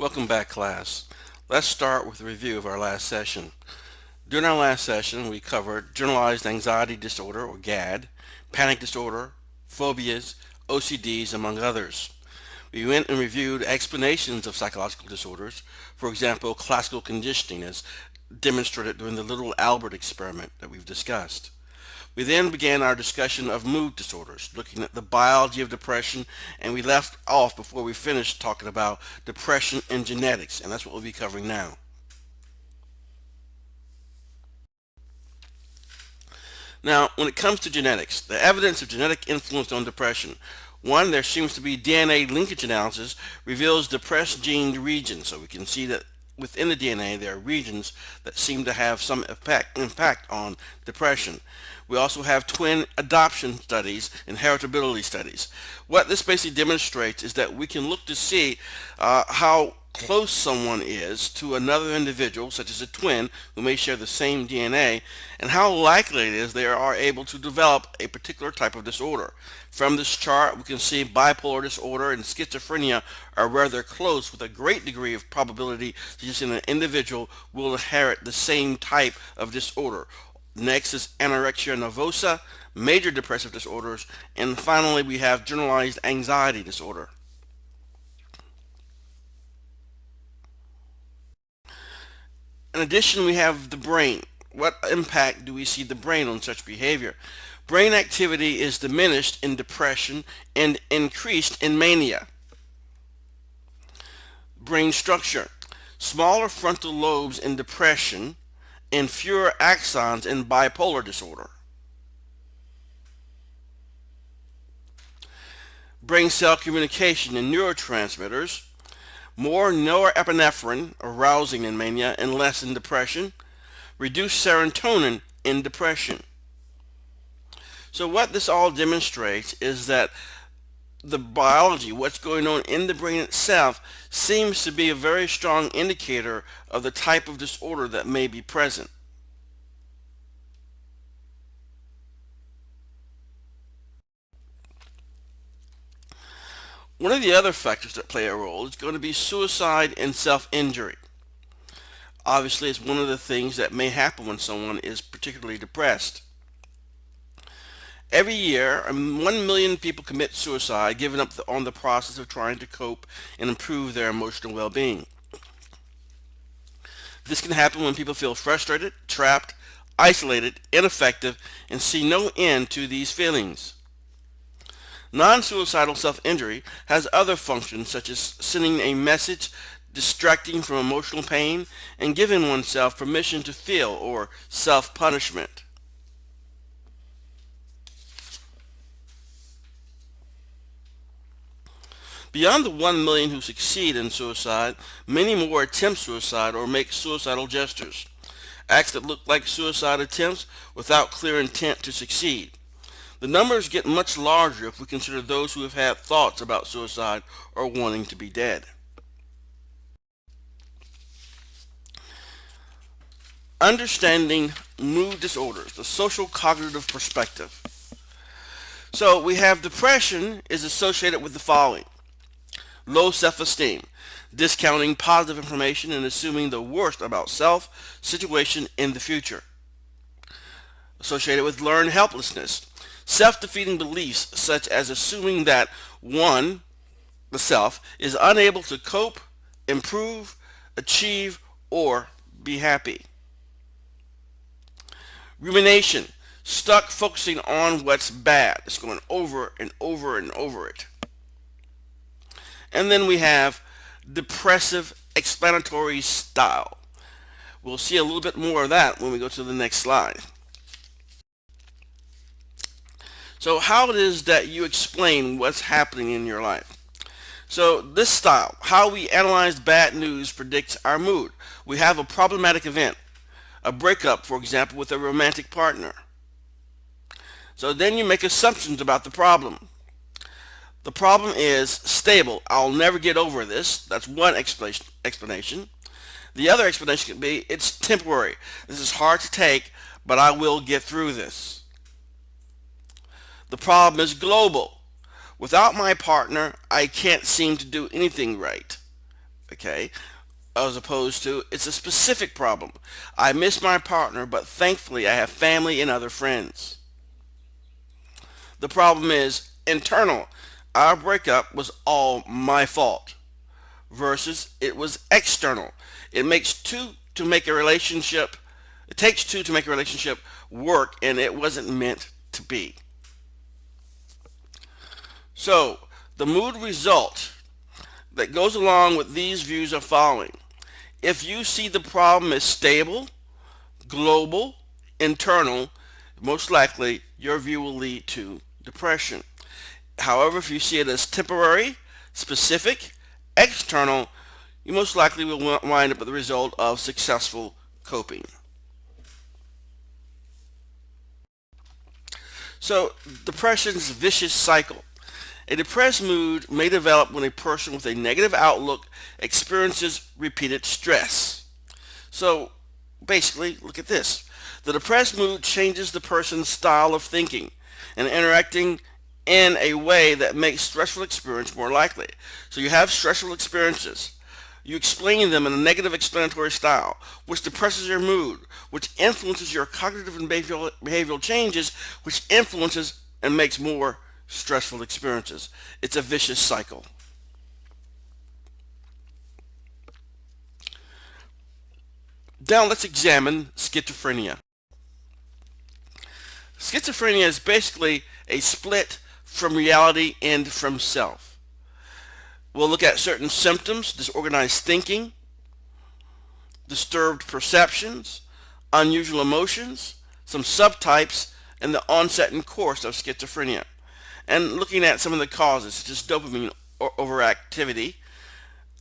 Welcome back, class. Let's start with a review of our last session. During our last session, we covered generalized anxiety disorder, or GAD, panic disorder, phobias, OCDs, among others. We went and reviewed explanations of psychological disorders, for example, classical conditioning as demonstrated during the Little Albert experiment that we've discussed. We then began our discussion of mood disorders, looking at the biology of depression, and we left off before we finished talking about depression and genetics, and that's what we'll be covering now. Now, when it comes to genetics, the evidence of genetic influence on depression. One, there seems to be DNA linkage analysis reveals depressed gene regions, so we can see that within the DNA there are regions that seem to have some impact on depression. We also have twin adoption studies and heritability studies. What this basically demonstrates is that we can look to see how close someone is to another individual, such as a twin who may share the same DNA, and how likely it is they are able to develop a particular type of disorder. From this chart, we can see bipolar disorder and schizophrenia are rather close with a great degree of probability that an individual will inherit the same type of disorder. Next is anorexia nervosa, major depressive disorders, and finally we have generalized anxiety disorder. In addition, we have the brain. What impact do we see the brain on such behavior? Brain activity is diminished in depression and increased in mania. Brain structure. Smaller frontal lobes in depression and fewer axons in bipolar disorder. Brain cell communication and neurotransmitters. More norepinephrine arousing in mania and less in depression. Reduced serotonin in depression. So what this all demonstrates is that the biology, what's going on in the brain itself, seems to be a very strong indicator of the type of disorder that may be present. One of the other factors that play a role is going to be suicide and self-injury. Obviously, it's one of the things that may happen when someone is particularly depressed. Every year, 1 million people commit suicide, giving up on the process of trying to cope and improve their emotional well-being. This can happen when people feel frustrated, trapped, isolated, ineffective, and see no end to these feelings. Non-suicidal self-injury has other functions such as sending a message, distracting from emotional pain, and giving oneself permission to feel, or self-punishment. Beyond the 1 million who succeed in suicide, many more attempt suicide or make suicidal gestures, acts that look like suicide attempts without clear intent to succeed. The numbers get much larger if we consider those who have had thoughts about suicide or wanting to be dead. Understanding mood disorders, the social cognitive perspective. So we have depression is associated with the following: low self-esteem, discounting positive information and assuming the worst about self, situation, and the future. Associated with learned helplessness, self-defeating beliefs such as assuming that one, the self, is unable to cope, improve, achieve, or be happy. Rumination, stuck focusing on what's bad. It's going over and over and over it. And then we have depressive explanatory style. We'll see a little bit more of that when we go to the next slide. So how it is that you explain what's happening in your life. So this style, how we analyze bad news, predicts our mood. We have a problematic event, a breakup, for example, with a romantic partner. So then you make assumptions about the problem. The problem is stable. I'll never get over this. That's one explanation. The other explanation could be it's temporary. This is hard to take, but I will get through this. The problem is global. Without my partner, I can't seem to do anything right. okay, as opposed to it's a specific problem. I miss my partner, but thankfully I have family and other friends. The problem is internal. Our breakup was all my fault versus it was external. It makes two to make a relationship. It takes two to make a relationship work, and it wasn't meant to be. So, the mood result that goes along with these views are following. If you see the problem as stable, global, internal, most likely your view will lead to depression. However, if you see it as temporary, specific, external, you most likely will wind up with the result of successful coping. So, depression's vicious cycle. A depressed mood may develop when a person with a negative outlook experiences repeated stress. So, basically, look at this. The depressed mood changes the person's style of thinking and interacting in a way that makes stressful experience more likely. So you have stressful experiences. You explain them in a negative explanatory style, which depresses your mood, which influences your cognitive and behavioral changes, which influences and makes more stressful experiences. It's a vicious cycle. Now let's examine schizophrenia. Schizophrenia is basically a split from reality and from self. We'll look at certain symptoms: disorganized thinking, disturbed perceptions, unusual emotions, some subtypes, and the onset and course of schizophrenia. And looking at some of the causes, such as dopamine overactivity,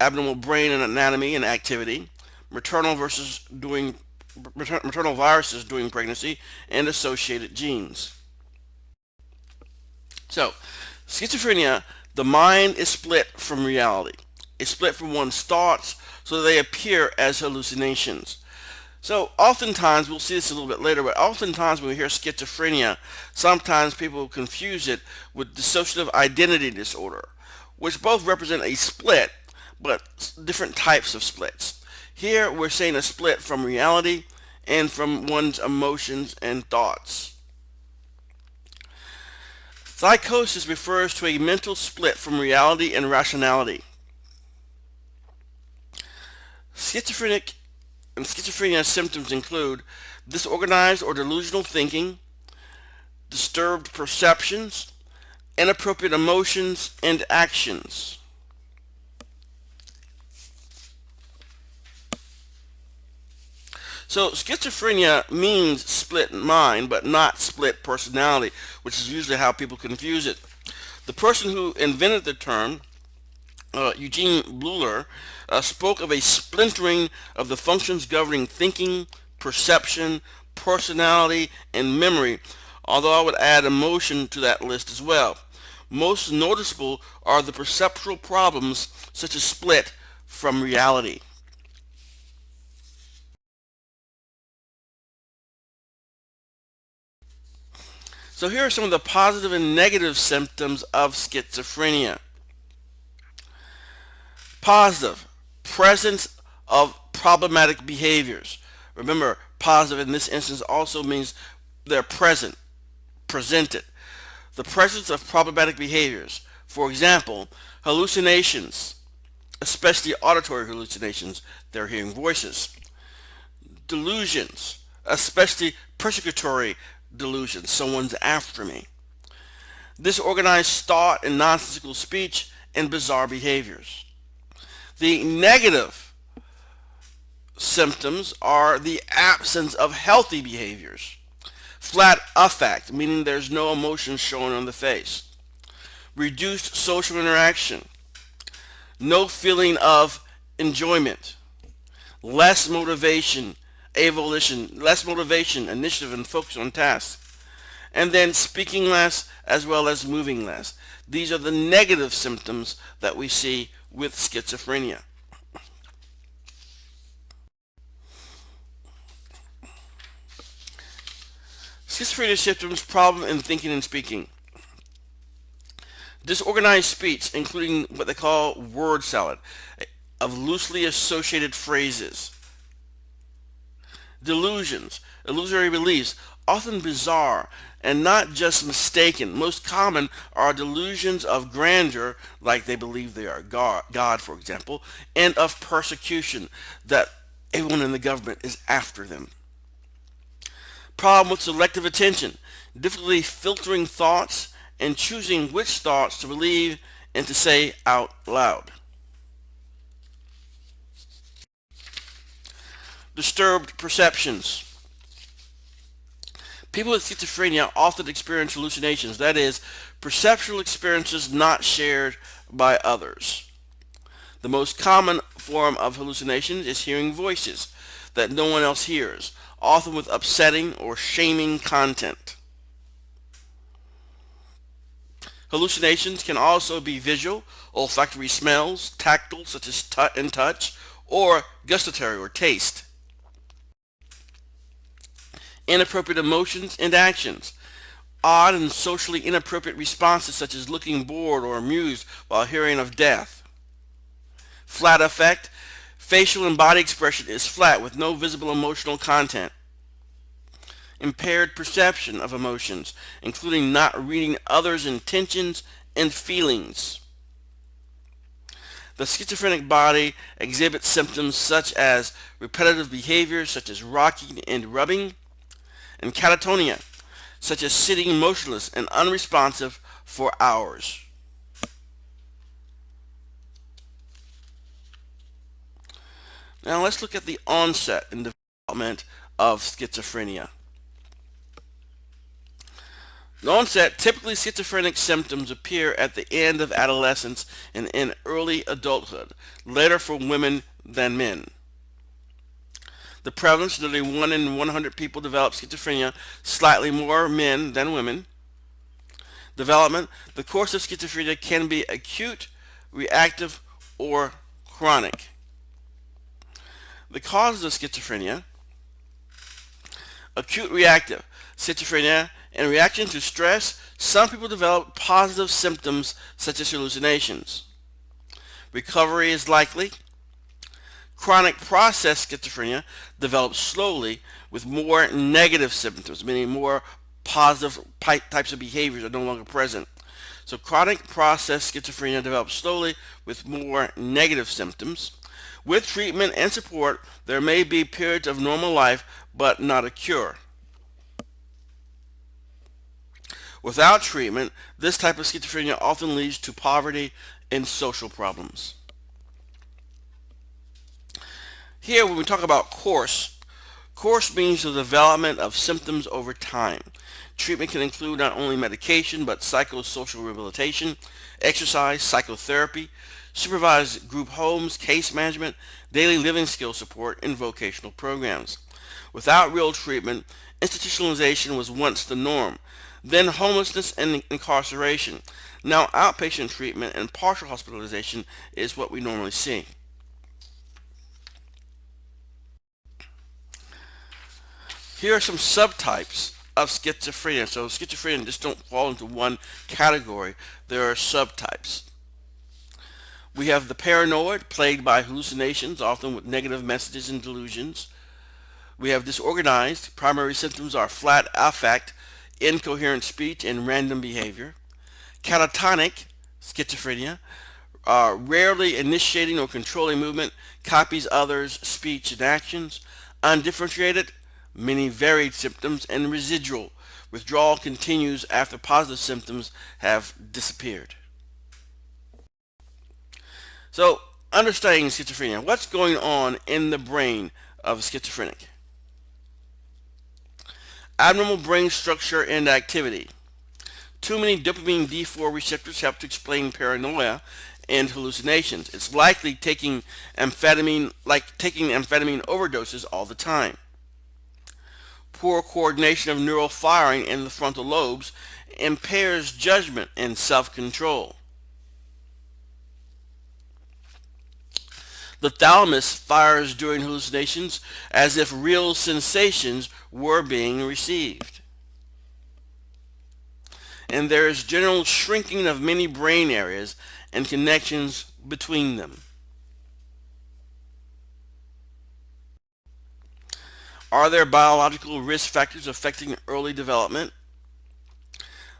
abnormal brain and anatomy and activity, maternal viruses during pregnancy, and associated genes. So, schizophrenia, the mind is split from reality. It's split from one's thoughts so they appear as hallucinations. So oftentimes, we'll see this a little bit later, but oftentimes when we hear schizophrenia, sometimes people confuse it with dissociative identity disorder, which both represent a split, but different types of splits. Here we're saying a split from reality and from one's emotions and thoughts. Psychosis refers to a mental split from reality and rationality. Schizophrenia symptoms include disorganized or delusional thinking, disturbed perceptions, inappropriate emotions and actions. So schizophrenia means split mind, but not split personality, which is usually how people confuse it. The person who invented the term, Eugene Bleuler, spoke of a splintering of the functions governing thinking, perception, personality, and memory, although I would add emotion to that list as well. Most noticeable are the perceptual problems such as split from reality. So here are some of the positive and negative symptoms of schizophrenia. Positive, presence of problematic behaviors. Remember, positive in this instance also means they're presented. The presence of problematic behaviors. For example, hallucinations, especially auditory hallucinations, they're hearing voices. Delusions, especially persecutory delusions, someone's after me. Disorganized thought and nonsensical speech and bizarre behaviors. The negative symptoms are the absence of healthy behaviors. Flat affect, meaning there's no emotion shown on the face. Reduced social interaction. No feeling of enjoyment. Less motivation, initiative, and focus on tasks. And then speaking less as well as moving less. These are the negative symptoms that we see with schizophrenia. Schizophrenia symptoms: problem in thinking and speaking. Disorganized speech, including what they call word salad. of loosely associated phrases. Delusions, illusory beliefs, often bizarre and not just mistaken. Most common are delusions of grandeur, like they believe they are God, for example, and of persecution, that everyone in the government is after them. Problem with selective attention, difficulty filtering thoughts and choosing which thoughts to believe and to say out loud. Disturbed perceptions. People with schizophrenia often experience hallucinations, that is, perceptual experiences not shared by others. The most common form of hallucinations is hearing voices that no one else hears, often with upsetting or shaming content. Hallucinations can also be visual, olfactory smells, tactile such as touch, or gustatory or taste. Inappropriate emotions and actions. Odd and socially inappropriate responses such as looking bored or amused while hearing of death. Flat affect. Facial and body expression is flat with no visible emotional content. Impaired perception of emotions, including not reading others' intentions and feelings. The schizophrenic body exhibits symptoms such as repetitive behaviors such as rocking and rubbing, and catatonia, such as sitting motionless and unresponsive for hours. Now let's look at the onset and development of schizophrenia. The onset, typically schizophrenic symptoms appear at the end of adolescence and in early adulthood, later for women than men. The prevalence, nearly 1 in 100 people develop schizophrenia, slightly more men than women. Development, the course of schizophrenia can be acute, reactive, or chronic. The causes of schizophrenia: acute reactive schizophrenia. In reaction to stress, some people develop positive symptoms such as hallucinations. Recovery is likely. Chronic process schizophrenia develops slowly with more negative symptoms, meaning more positive types of behaviors are no longer present. So chronic process schizophrenia develops slowly with more negative symptoms. With treatment and support, there may be periods of normal life, but not a cure. Without treatment, this type of schizophrenia often leads to poverty and social problems. Here, when we talk about course means the development of symptoms over time. Treatment can include not only medication, but psychosocial rehabilitation, exercise, psychotherapy, supervised group homes, case management, daily living skill support, and vocational programs. Without real treatment, institutionalization was once the norm, then homelessness and incarceration. Now outpatient treatment and partial hospitalization is what we normally see. Here are some subtypes of schizophrenia. So schizophrenia just don't fall into one category. There are subtypes. We have the paranoid, plagued by hallucinations, often with negative messages and delusions. We have disorganized. Primary symptoms are flat affect, incoherent speech, and random behavior. Catatonic schizophrenia, rarely initiating or controlling movement, copies others' speech and actions. Undifferentiated, many varied symptoms. And residual, withdrawal continues after positive symptoms have disappeared. So, understanding schizophrenia. What's going on in the brain of a schizophrenic? Abnormal brain structure and activity. Too many dopamine D4 receptors help to explain paranoia and hallucinations. It's likely taking amphetamine overdoses all the time. Poor coordination of neural firing in the frontal lobes impairs judgment and self-control. The thalamus fires during hallucinations as if real sensations were being received. And there is general shrinking of many brain areas and connections between them. Are there biological risk factors affecting early development?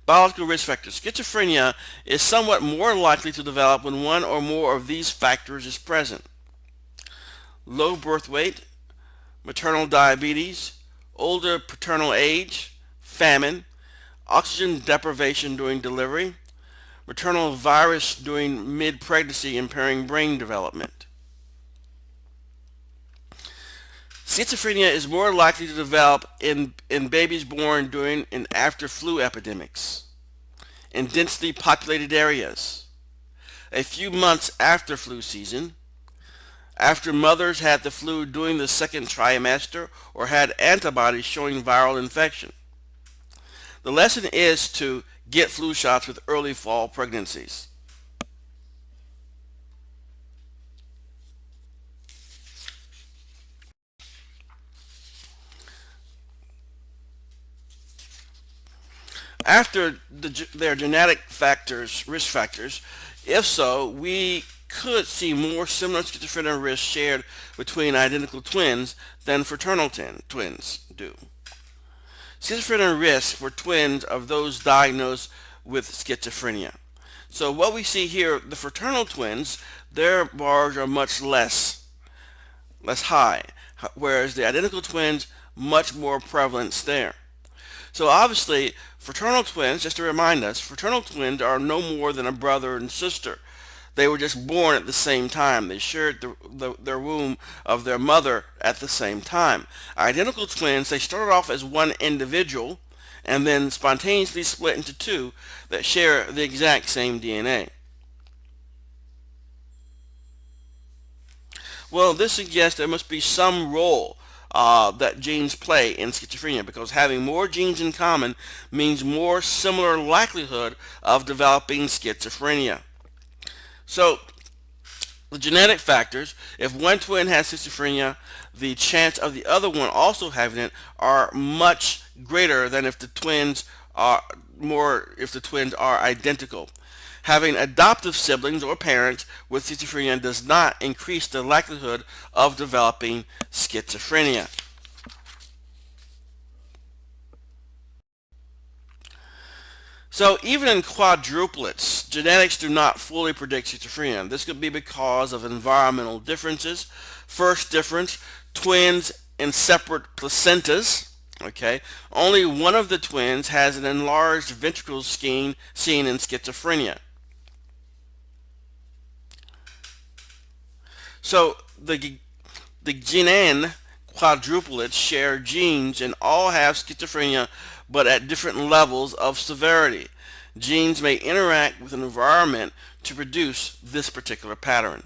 Biological risk factors. Schizophrenia is somewhat more likely to develop when one or more of these factors is present. Low birth weight, maternal diabetes, older paternal age, famine, oxygen deprivation during delivery, maternal virus during mid-pregnancy impairing brain development. Schizophrenia is more likely to develop in babies born during and after flu epidemics, in densely populated areas, a few months after flu season, after mothers had the flu during the second trimester or had antibodies showing viral infection. The lesson is to get flu shots with early fall pregnancies. After their genetic factors, risk factors, if so, we could see more similar schizophrenia risks shared between identical twins than fraternal twins do. Schizophrenia risk for twins of those diagnosed with schizophrenia. So what we see here, the fraternal twins, their bars are much less high, whereas the identical twins, much more prevalence there. So obviously, fraternal twins, just to remind us, fraternal twins are no more than a brother and sister. They were just born at the same time. They shared their womb of their mother at the same time. Identical twins, they started off as one individual and then spontaneously split into two that share the exact same DNA. Well, this suggests there must be some role that genes play in schizophrenia, because having more genes in common means more similar likelihood of developing schizophrenia. So the genetic factors, if one twin has schizophrenia, the chance of the other one also having it are much greater than if the twins are identical. Having adoptive siblings or parents with schizophrenia does not increase the likelihood of developing schizophrenia. So even in quadruplets, genetics do not fully predict schizophrenia. This could be because of environmental differences. First difference, twins in separate placentas. Okay, only one of the twins has an enlarged ventricle seen in schizophrenia. So the Guinan quadruplets share genes and all have schizophrenia, but at different levels of severity. Genes may interact with an environment to produce this particular pattern.